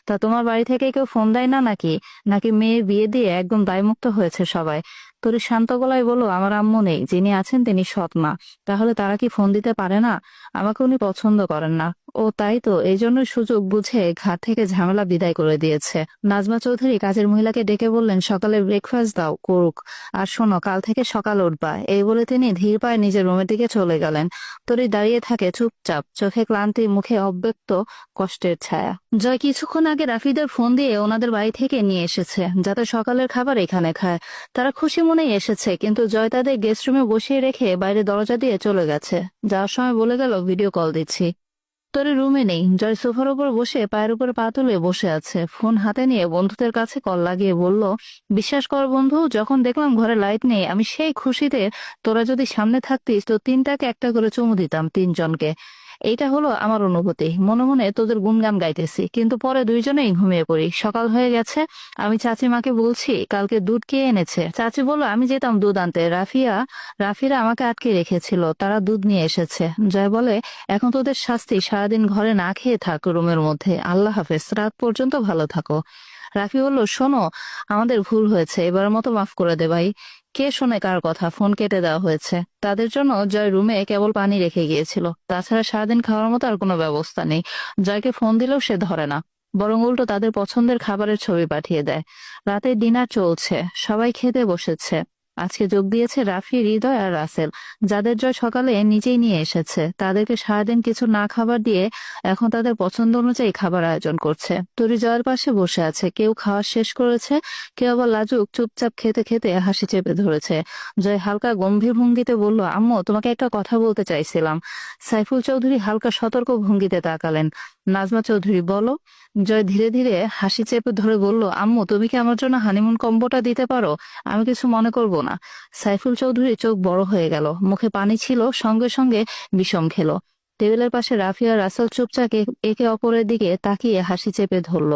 তা তোমার বাড়ি থেকে কেউ ফোন দেয় না নাকি? নাকি মেয়ের বিয়ে দিয়ে একদম দায়মুক্ত হয়েছে সবাই? তোর শান্ত গলায় বলল, আমার আম্মু নেই, যিনি আছেন তিনি সৎ মা। তাহলে তারা কি ফোন দিতে পারে না? আমাকে উনি পছন্দ করেন না। ও তাই তো, এই জন্যই সুযোগ বুঝে ঘাট থেকে ঝামেলা বিদায় করে দিয়েছে। নাজমা চৌধুরী কাজের মহিলাকে ডেকে বললেন, সকালে ব্রেকফাস্ট দাও, করুক। আর শোনো, কাল থেকে সকাল উঠবা। এই বলে তিনি ধীর পায়ে নিজের রুমের দিকে চলে গেলেন। তরি দাঁড়িয়ে থাকে চুপচাপ, চোখে ক্লান্তি, মুখে অব্যক্ত কষ্টের ছায়া। জয় কিছুক্ষণ আগে রাফিদের ফোন দিয়ে ওনাদের বাড়ি থেকে নিয়ে এসেছে, যাতে সকালের খাবার এখানে খায়। তারা খুশি মনেই এসেছে, কিন্তু জয় তাদের গেস্ট রুমে বসিয়ে রেখে বাইরে দরজা দিয়ে চলে গেছে। যাওয়ার সময় বলে গেল, ভিডিও কল দিচ্ছি। তোরে রুমে নেই। জয় সোফার উপর বসে পায়ের উপরে পা তুলে বসে আছে, ফোন হাতে নিয়ে বন্ধুদের কাছে কল লাগিয়ে বলল, বিশ্বাস কর বন্ধু, যখন দেখলাম ঘরে লাইট নেই, আমি সেই খুশিতে তোরা যদি সামনে থাকতিস তো তিনটাকে একটা করে চুমু দিতাম, তিনজনকে। এইটা হলো আমার অনুভূতি। মনে মনে তোদের গুনগান গাইতেছি, কিন্তু পরে দুইজনেই ঘুমিয়ে পড়ি। সকাল হয়ে গেছে। আমি চাচিমাকে বলছি, কালকে দুধ কে এনেছে? চাচি বলল, আমি যেতাম দুধ আনতে, রাফিরা আমাকে আটকে রেখেছিল, তারা দুধ নিয়ে এসেছে। জয় বলে, এখন তোদের শাস্তি, সারাদিন ঘরে না খেয়ে থাক রুমের মধ্যে। আল্লাহ হাফেজ, রাত পর্যন্ত ভালো থাকো। রাফি বলল, শোনো, আমাদের ভুল হয়েছে, এবারের মতো মাফ করে দে ভাই। কে শোনে কার কথা? ফোন কেটে দেওয়া হয়েছে। তাদের জন্য জয় রুমে কেবল পানি রেখে গিয়েছিল, তাছাড়া সারাদিন খাওয়ার মতো আর কোনো ব্যবস্থা নেই। জয়কে ফোন দিলেও সে ধরে না, বরং উল্টো তাদের পছন্দের খাবারের ছবি পাঠিয়ে দেয়। রাতে ডিনার চলছে, সবাই খেতে বসেছে। আজকে যোগ দিয়েছে রাফি, হৃদয় আর রাসেল, যাদের জয় সকালে নিজেই নিয়ে এসেছে। তাদেরকে সারাদিন কিছু না খাবার দিয়ে এখন তাদের পছন্দ অনুযায়ী খাবার আয়োজন করছে। তরি জয়ের পাশে বসে আছে, কেউ খাওয়া শেষ করেছে, কেউ আবার লাজুক চুপচাপ খেতে খেতে হাসি চেপে ধরেছে। জয় হালকা গম্ভীর ভঙ্গিতে বলল, আম্মু, তোমাকে একটা কথা বলতে চাইছিলাম। সাইফুল চৌধুরী হালকা সতর্ক ভঙ্গিতে তাকালেন। নাজমা চৌধুরী, বলো। জয় ধীরে ধীরে হাসি চেপে ধরে বলল, আম্মু, তুমি কি আমার জন্য হানিমুন কম্বোটা দিতে পারো? আমি কিছু মনে করব না। সাইফুল চৌধুরী চোখ বড় হয়ে গেল, মুখে পানি ছিল, সঙ্গে সঙ্গে বিষম খেলো। টেবিলের পাশে রাফি আর রাসেল চুপচাপ একে অপরের দিকে তাকিয়ে হাসি চেপে ধরল।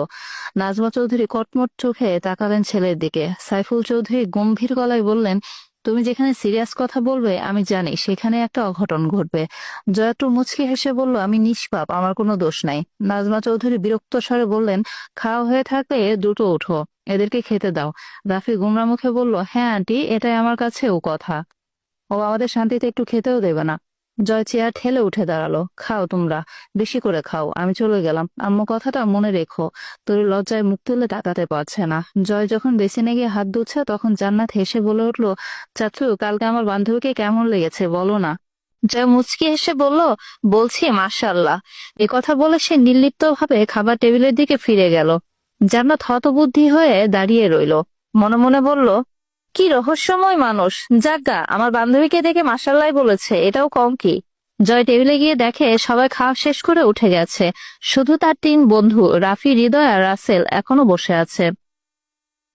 নাজমা চৌধুরী কটমট চোখে তাকালেন ছেলের দিকে। সাইফুল চৌধুরী গম্ভীর গলায় বললেন, তুমি যেখানে সিরিয়াস কথা বলবে আমি জানি সেখানে একটা অঘটন ঘটবে। জয়া একটু মুচকি হেসে বলল, আমি নিষ্পাপ, আমার কোনো দোষ নাই। নাজমা চৌধুরী বিরক্ত স্বরে বললেন, খাওয়া হয়ে থাকলে দ্রুত ওঠো, এদেরকে খেতে দাও। রাফি গুমরা মুখে বলল, হ্যাঁ আন্টি, এটাই আমার কাছেও কথা। ও আমাদের শান্তিতে একটু খেতেও দেবে না। জয় চেয়ার ঠেলে উঠে দাঁড়ালো, খাও তোমরা, বেশি করে খাও, আমি চলে গেলাম। আম্মু, কথাটা মনে রেখো। তোর লজ্জায় মুখ তুলে তাকাতে পারছে না। জয় যখন বেসিনে গিয়ে হাত ধুচ্ছে, তখন জান্নাত হেসে বলে উঠলো, চাচু, কালকে আমার বান্ধবীকে কেমন লেগেছে বলো না। জয় মুচকি হেসে বলল, বলছি মাশাআল্লাহ। এ কথা বলে সে নির্লিপ্ত ভাবে খাবার টেবিলের দিকে ফিরে গেল। জান্নাত হতবুদ্ধি হয়ে দাঁড়িয়ে রইল, মনে মনে বলল, কি রহস্যময় মানুষ। যাজ্ঞা, আমার বান্ধবীকে দেখে মাশাআল্লাহ বলেছে, এটাও কম কি। জয় টেবিলে গিয়ে দেখে সবাই খাওয়া শেষ করে উঠে গেছে, শুধু তার তিন বন্ধু রাফি, হৃদয় আর রাসেল এখনো বসে আছে।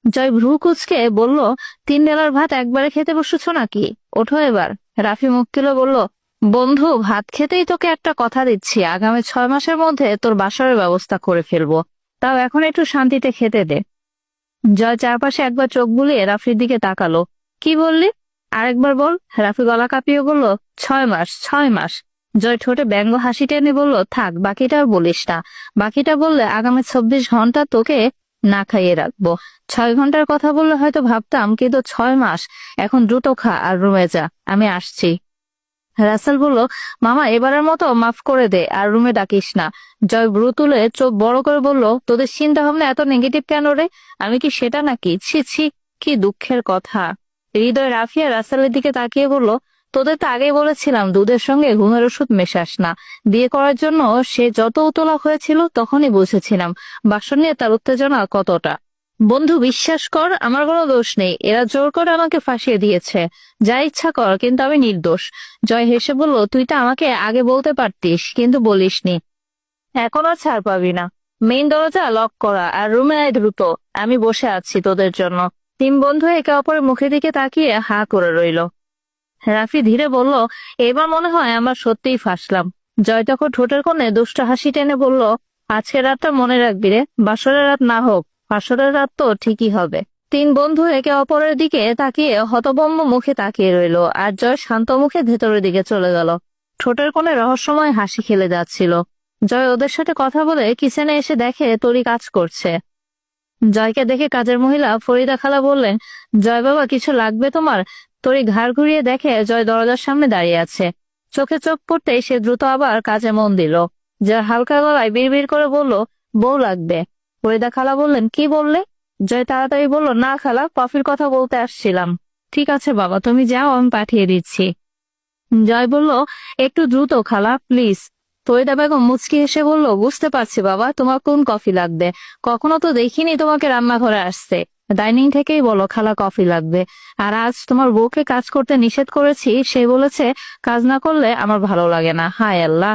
জয় ভ্রু কুঁচকে বলল, তিন বেলার ভাত একবারে খেতে বসেছ নাকি? ওঠো এবার। রাফি মুখ তুলে বলল, বন্ধু, ভাত খেতেই তোকে একটা কথা দিচ্ছি, আগামী 6 মাসের মধ্যে তোর বাসরের ব্যবস্থা করে ফেলবো, তাও এখন একটু শান্তিতে খেতে দে। জয় চারপাশে একবার চোখ বুলিয়ে রাফির দিকে তাকালো। কি বললি? আরেকবার বল। রাফি গলা কাঁপিয়ে বলল, 6 মাস, 6 মাস। জয় ঠোঁটে ব্যঙ্গ হাসি টেনে বলল, থাক, বাকিটা আর বলিস না। বাকিটা বললে আগামী 24 ঘন্টা তোকে না খাইয়ে রাখবো। 6 ঘন্টার কথা বললে হয়তো ভাবতাম, কিন্তু 6 মাস। এখন দ্রুত খা আর রুমে যা, আমি আসছি। রাসেল বলল, মামা, এবারের মতো মাফ করে দে, আর রুমে ডাকিস না। জয় ভ্রু তুলে চোখ বড় করে বলল, তোদের চিন্তা ভাবনা এত নেগেটিভ কেন রে? আমি কি সেটা নাকি? ছি ছি, কি দুঃখের কথা। হৃদয় রাফিয়া রাসেলের দিকে তাকিয়ে বলল, তোদের তো আগেই বলেছিলাম দুধের সঙ্গে ঘুমের ওষুধ মেশাস না। বিয়ে করার জন্য সে যত উতলা হয়েছিল তখনই বুঝেছিলাম বাসর নিয়ে তার উত্তেজনা কতটা। বন্ধু, বিশ্বাস কর, আমার কোনো দোষ নেই, এরা জোর করে আমাকে ফাঁসিয়ে দিয়েছে। যা ইচ্ছা কর, কিন্তু আমি নির্দোষ। জয় হেসে বলল, তুই তো আমাকে আগে বলতে পারতিস, কিন্তু বলিসনি। এখন আর ছাড় পাবি না। মেইন দরজা লক করা, আর রুমে আয় দ্রুত। আমি বসে আছি তোদের জন্য। তিন বন্ধু একে অপরের মুখের দিকে তাকিয়ে হা করে রইল। রাফি ধীরে বলল, এবার মনে হয় আমরা সত্যিই ফাঁসলাম। জয় তখন ঠোঁটের কোণে দুষ্ট হাসি টেনে বলল, আজকের রাতটা মনে রাখবি রে, বাসরের রাত না হোক, বাসরের রাত তো ঠিকই হবে। তিন বন্ধু একে অপরের দিকে তাকিয়ে হতভম্ব মুখে তাকিয়ে রইল, আর জয় শান্ত মুখে ভেতরের দিকে চলে গেল। ঠোঁটের কোণে রহস্যময় হাসি খেলে যাচ্ছিল। জয় ওদের সাথে কথা বলে কিচেনে এসে দেখে তরি কাজ করছে। জয়কে দেখে কাজের মহিলা ফরিদা খালা বললেন, জয় বাবা কিছু লাগবে তোমার? তরি ঘাড় ঘুরিয়ে দেখে জয় দরজার সামনে দাঁড়িয়ে আছে। চোখে চোখ পড়তেই সে দ্রুত আবার কাজে মন দিল। জয় হালকা গলায় বিড়বিড় করে বলল, বউ লাগবে। ফরিদা খালা বললেন, কি বললে? জয় তাড়াতাড়ি বলল, না খালা, কফির কথা বলতে আসছিলাম। ঠিক আছে বাবা, তুমি যাও, আমি পাঠিয়ে দিচ্ছি। জয় বলল, একটু দ্রুত খালা প্লিজ। ফরিদা বেগম মুচকি হেসে বলল, বুঝতে পারছি বাবা, তোমার কোন কফি লাগবে। কখনো তো দেখিনি তোমাকে রান্নাঘরে আসতে। ডাইনিং থেকেই বলো খালা কফি লাগবে। আর আজ তোমার বউকে কাজ করতে নিষেধ করেছি, সে বলেছে কাজ না করলে আমার ভালো লাগে না। হায় আল্লাহ।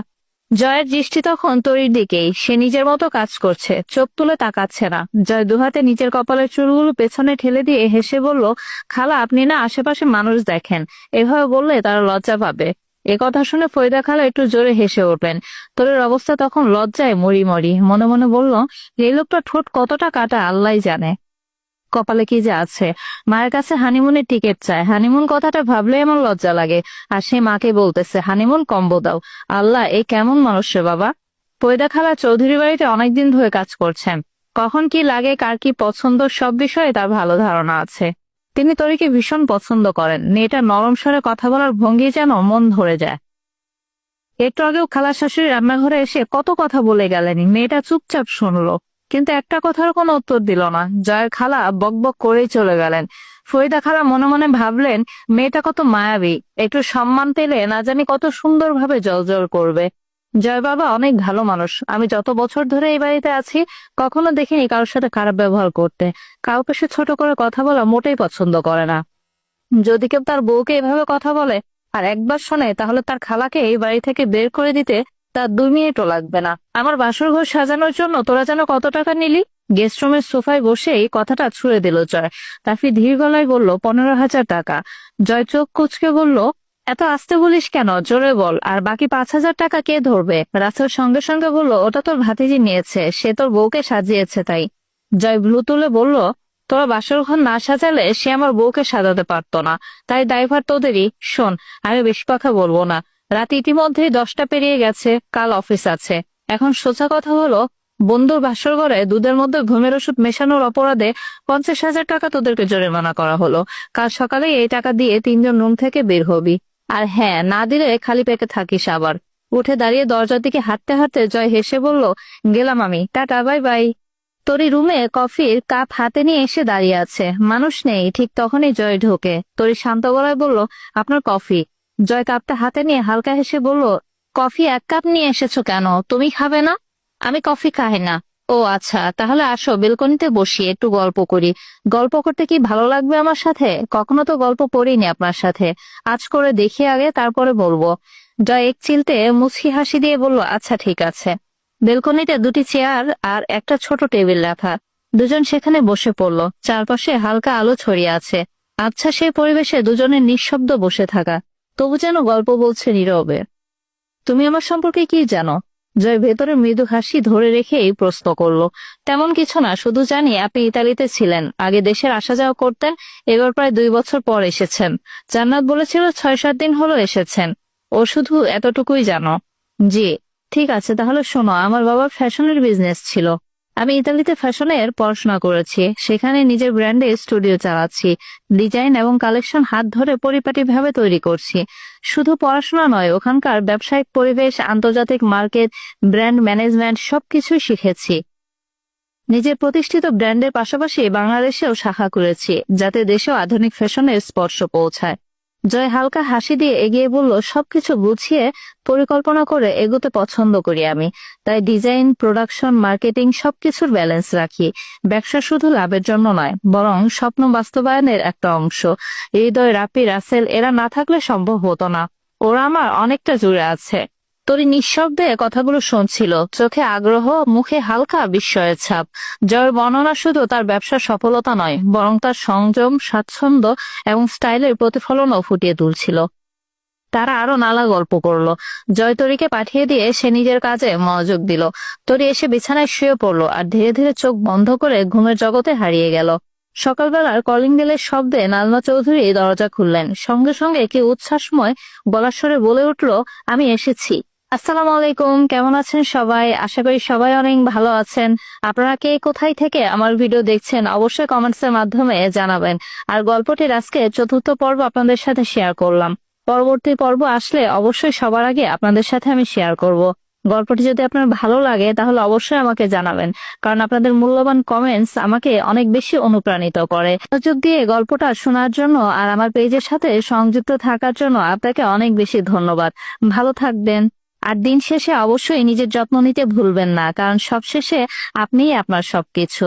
জয়ের দৃষ্টি তখন তরির দিকেই। সে নিজের মতো কাজ করছে, চোখ তুলে তাকাচ্ছে না। জয় দুহাতে নিজের কপালের চুলগুলো পেছনে ঠেলে দিয়ে হেসে বলল, খালা আপনি না আশেপাশে মানুষ দেখেন, এভাবে বললে তারা লজ্জা পাবে। এ কথা শুনে ফরিদা খালা একটু জোরে হেসে উঠলেন। তরির অবস্থা তখন লজ্জায় মরি মরি। মনে মনে বলল, এই লোকটা ঠোঁট কতটা কাটা আল্লাহই জানে, কপালে কি যে আছে। মায়ের কাছে হানিমুনের টিকিট চায়, হানিমুন কথাটা ভাবলেই আমার লজ্জা লাগে। আর সে মাকে বলতেছে হানিমুন কম্বো দাও। আল্লাহ, এই কেমন মানুষ রে বাবা। ফরিদা খালা চৌধুরী বাড়িতে অনেকদিন ধরে কাজ করছেন। কখন কি লাগে, কার কি পছন্দ, সব বিষয়ে তার ভালো ধারণা আছে। তিনি তরিকে ভীষণ পছন্দ করেন। মেয়েটা নরম স্বরে কথা বলার ভঙ্গি যেন মন ধরে যায়। একটু আগেও খালা শাশুড়ি রান্নাঘরে এসে কত কথা বলে গেলেন, মেয়েটা চুপচাপ শুনলো, কিন্তু একটা কথার কোনো উত্তর দিল না। জয়ের খালা বকবক করেই চলে গেলেন। ফরিদা খালা মনে মনে ভাবলেন, মেয়েটা কত মায়াবী, একটু সম্মান পেলে না জানি কত সুন্দরভাবে জলজল করবে। জয় বাবা অনেক ভালো মানুষ। আমি যত বছর ধরে এই বাড়িতে আছি কখনো দেখিনি কারোর সাথে খারাপ ব্যবহার করতে। কাউকে সে ছোট করে কথা বলা মোটেই পছন্দ করে না। যদি কেউ তার বউকে এভাবে কথা বলে আর একবার শোনে, তাহলে তার খালাকে এই বাড়ি থেকে বের করে দিতে তার 2 মিনিটও লাগবে না। আমার বাসর ঘর সাজানোর জন্য তোরা যেন কত টাকা নিলি? গেস্ট রুমের সোফায় বসেই কথাটা ছুড়ে দিল জয়। তাফি ধীর গলায় বলল, 15,000 টাকা। জয় চোখ কুচকে বলল, এত আস্তে বলিস কেন, জোরে বল। আর বাকি 5,000 টাকা কে ধরবে? রাসেল সঙ্গে সঙ্গে বলল, ওটা তোর ভাতিজি নিয়েছে, সে তোর বউকে সাজিয়েছে তাই। জয় ভ্রু তুলে বলল, তোরা বাসর ঘর না সাজালে সে আমার বউকে সাজাতে পারতো না, তাই দায়ভার তোদেরই। শোন, আমি বেশি কথা বলবো না। রাত ইতিমধ্যেই 10টা পেরিয়ে গেছে, কাল অফিস আছে। এখন সোজা কথা হলো, বন্ধুর বাসর ঘরে দুধের মধ্যে ঘুমের ওষুধ মেশানোর অপরাধে 50,000 টাকা তোদেরকে জরিমানা করা হলো। কাল সকালে এই টাকা দিয়ে 3জন রুম থেকে বের হবি। আর হ্যাঁ, না দিলে খালি পেটে থাকিস আবার। উঠে দাঁড়িয়ে দরজার দিকে হাঁটতে হাঁটতে জয় হেসে বলল, গেলাম আমি, টাটা, বাই বাই। তরি রুমে কফির কাপ হাতে নিয়ে এসে দাঁড়িয়ে আছে, মানুষ নেই। ঠিক তখনই জয় ঢোকে। তরি শান্ত গলায় বলল, আপনার কফি। জয় কাপটা হাতে নিয়ে হালকা হেসে বলল, কফি 1 কাপ নিয়ে এসেছো কেন, তুমি খাবে না? আমি কফি খাই না। ও আচ্ছা, তাহলে আসো বেলকনিতে বসি, একটু গল্প করি। গল্প করতে কি ভালো লাগবে আমার সাথে? কখনো তো গল্প করিনি আপনার সাথে, আজ করে দেখি আগে, তারপরে বলবো। জয় এক চিলতে মুচকি হাসি দিয়ে বলল, আচ্ছা ঠিক আছে। বেলকনিতে 2টি চেয়ার আর একটা ছোট টেবিল রাখা। দুজন সেখানে বসে পড়ল। চারপাশে হালকা আলো ছড়িয়ে আছে। আচ্ছা, সেই পরিবেশে দুজনের নিঃশব্দ বসে থাকা, তবু যেন গল্প বলছে নীরবে। তুমি আমার সম্পর্কে কি জানো? জয় ভেতরে মৃদু হাসি ধরে রেখে এই প্রশ্ন করলো। তেমন কিছু না, শুধু জানি আপনি ইতালিতে ছিলেন, আগে দেশের আসা যাওয়া করতেন, এবার প্রায় 2 বছর পর এসেছেন। জান্নাত বলেছিল 6-7 দিন হলো এসেছেন। ও শুধু এতটুকুই জানো? জি। ঠিক আছে, তাহলে শোনো, আমার বাবার ফ্যাশনের বিজনেস ছিল। আমি ইতালিতে ফ্যাশনের পড়াশোনা করেছি, সেখানে নিজের ব্র্যান্ডে স্টুডিও চালাচ্ছি। ডিজাইন এবং কালেকশন হাত ধরে পরিপাটিভাবে তৈরি করছি। শুধু পড়াশোনা নয়, ওখানকার ব্যবসায়িক পরিবেশ, আন্তর্জাতিক মার্কেট, ব্র্যান্ড ম্যানেজমেন্ট সবকিছুই শিখেছি। নিজের প্রতিষ্ঠিত ব্র্যান্ডের পাশাপাশি বাংলাদেশেও শাখা করেছি, যাতে দেশেও আধুনিক ফ্যাশনের স্পর্শ পৌঁছায়। জয় হালকা হাসি দিয়ে এগিয়ে বলল, সবকিছু গুছিয়ে পরিকল্পনা করে এগোতে পছন্দ করি আমি। তাই ডিজাইন, প্রোডাকশন, মার্কেটিং সবকিছুর ব্যালেন্স রাখি। ব্যবসা শুধু লাভের জন্য নয়, বরং স্বপ্ন বাস্তবায়নের একটা অংশ। হৃদয়, রাপি, রাসেল এরা না থাকলে সম্ভব হতো না। ওরা আমার অনেকটা জুড়ে আছে। তরি নিঃশব্দে কথাগুলো শুনছিল, চোখে আগ্রহ, মুখে হালকা বিস্ময়ের ছাপ। জয়ের বর্ণনা শুধু তার ব্যবসার সফলতা নয়, বরং তার সংযম, স্বাচ্ছন্দ্য এবং স্টাইলের প্রতিফলনও ফুটিয়ে তুলছিল। তারা আরো নানা গল্প করলো। জয় তরিকে পাঠিয়ে দিয়ে সে নিজের কাজে মনোযোগ দিল। তরি এসে বিছানায় শুয়ে পড়লো আর ধীরে ধীরে চোখ বন্ধ করে ঘুমের জগতে হারিয়ে গেল। সকালবেলার কলিং বেলের শব্দে নাজমা চৌধুরী দরজা খুললেন। সঙ্গে সঙ্গে কি উচ্ছ্বাসময় গলার স্বরে বলে উঠল, আমি এসেছি। আসসালামু আলাইকুম, কেমন আছেন সবাই? আশা করি সবাই অনেক ভালো আছেন। আপনারা কে কোথায় থেকে আমার ভিডিও দেখছেন অবশ্যই কমেন্টস এর মাধ্যমে জানাবেন। আর গল্পটির আজকে চতুর্থ পর্ব আপনাদের সাথে শেয়ার করলাম। পরবর্তী পর্ব আসলে অবশ্যই সবার আগে আপনাদের সাথে আমি শেয়ার করব। গল্পটি যদি আপনার ভালো লাগে তাহলে অবশ্যই আমাকে জানাবেন, কারণ আপনাদের মূল্যবান কমেন্টস আমাকে অনেক বেশি অনুপ্রাণিত করে। মনোযোগ দিয়ে গল্পটা শোনার জন্য আর আমার পেজের সাথে সংযুক্ত থাকার জন্য আপনাকে অনেক বেশি ধন্যবাদ। ভালো থাকবেন। আর দিন শেষে অবশ্যই নিজের যত্ন নিতে ভুলবেন না, কারণ সবশেষে আপনিই আপনার সবকিছু।